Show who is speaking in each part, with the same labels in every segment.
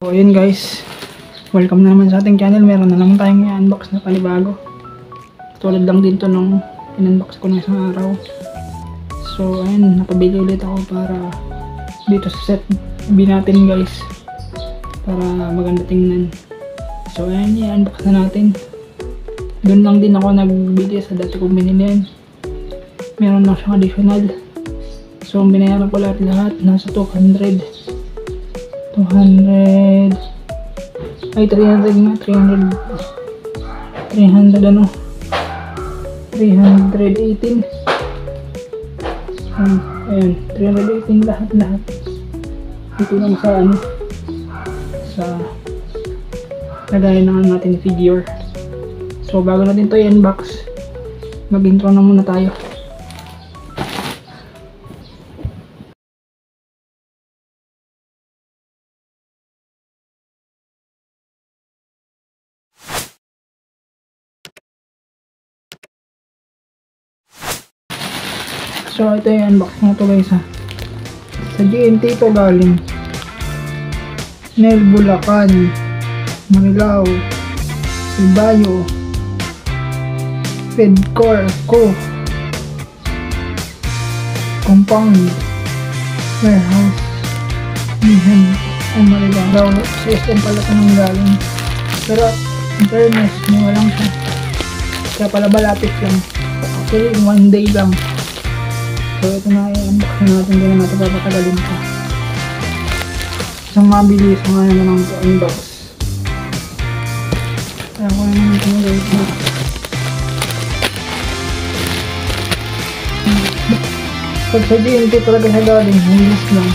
Speaker 1: So yun guys, welcome na naman sa ating channel. Meron na naman tayong i-unbox na panibago. Tulad lang din to nung in-unbox ko ng isang araw. So ayun, nakabili ulit ako para dito sa set B natin guys, para maganda tingnan. So ayun, i-unbox na natin. Doon lang din ako nagbili sa dati kong binili yan. Meron lang siyang additional. So binayaran ko lahat nasa 300 ay 300 nga, 318 ayun, 318 lahat dito lang sa sa lagayan ng natin figure. So bago natin to i-unbox, mag-intro na muna tayo. So ito yung unboxing na to guys ha. Sa GNT to galing. Nel Bulacan, Marilao, Ibayo, Fedcore Co, Compound, Warehouse, Mihan, Marilao. System pala ito nang galing. Pero in fairness, mura lang siya. Kaya pala balapit lang. Actually, 1 day lang. So ito na i-unbox na natin, hindi na natin papatagalin ko. Isang mabilis nga naman ang unbox. Kaya ko na naman ito guys. Pag sa GNT talaga siya galing, mabilis lang.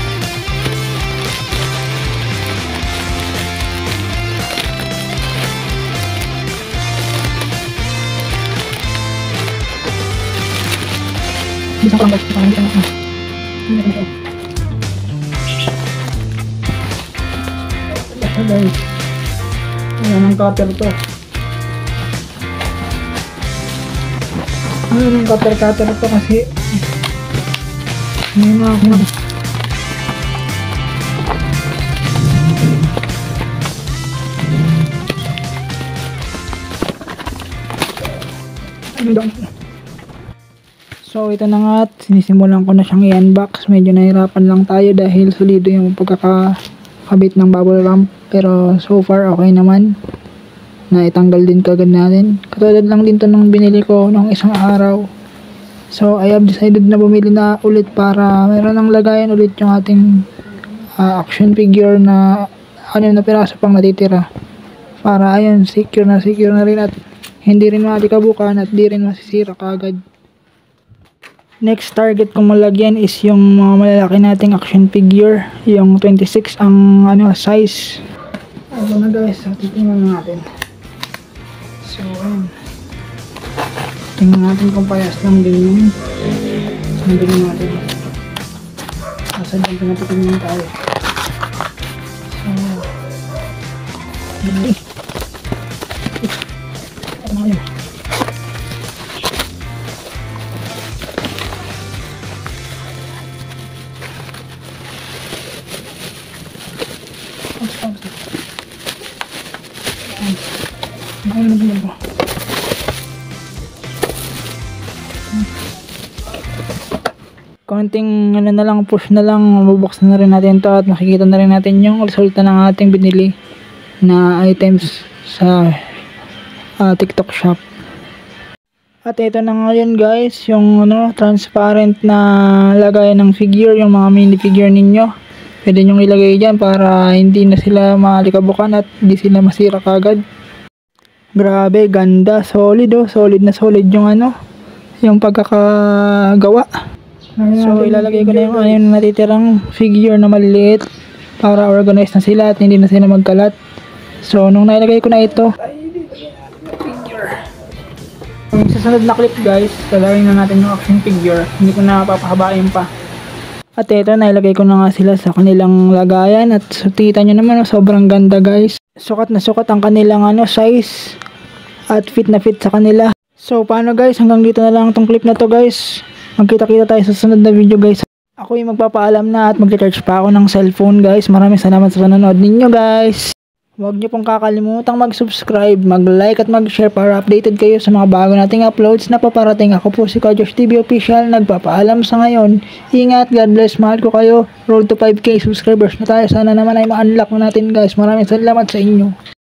Speaker 1: Bisa ko lang guys, parang hindi ka na guys, wala ng cutter to. Ano yung cutter to kasi may mga so ito na nga at sinisimulan ko na siyang i-unbox. Medyo nahirapan lang tayo dahil solido yung pagkakabit ng bubble wrap, pero so far okay naman. Naitanggal din kagad natin. Katulad lang din to nung binili ko nung isang araw. So I have decided na bumili na ulit para meron ng lagayan ulit yung ating action figure na 6 na piraso pang natitira. Para ayun, secure na rin at hindi rin matikabukan at di rin masisira kagad. Next target kong malagyan is yung mga malalaki nating action figure, yung 26 ang size. Ito na guys, so titingnan natin. So ayun, tingnan natin kung payas lang din yung nabili natin. Asa dyan pinatitingnan tayo. So ano yun? Konting na lang, push na lang, mabubuksan na rin natin to at makikita na rin natin yung resulta ng ating binili na items sa TikTok shop. At ito na ngayon guys, yung transparent na lagayan ng figure, yung mga mini figure ninyo. Pwede nyong ilagay dyan para hindi na sila malikabukan at hindi sila masira kagad. Grabe, ganda, solid solid na solid yung yung pagkakagawa. So ilalagay ko na yung natitirang figure na maliliit para organize na sila at hindi na sila magkalat. So nung nailagay ko na ito, figure. Yung susunod na clip guys, lalagay na natin yung action figure. Hindi ko na papahabain pa. At ito, nailagay ko na nga sila sa kanilang lagayan at kita nyo naman, sobrang ganda guys. Sukat na sukat ang kanilang size at fit na fit sa kanila. So paano guys, hanggang dito na lang tong clip na to guys. Magkita-kita tayo sa sunod na video guys. Ako yung magpapaalam na at mag-charge pa ako ng cellphone guys. Maraming salamat sa panonood ninyo guys. Huwag niyo pong kakalimutang mag-subscribe, mag-like at mag-share para updated kayo sa mga bago nating uploads na paparating. Ako po si Josh TV Official, nagpapaalam sa ngayon. Ingat, God bless, mahal ko kayo. Road to 5K subscribers na tayo. Sana naman ay ma-unlock na natin guys. Maraming salamat sa inyo.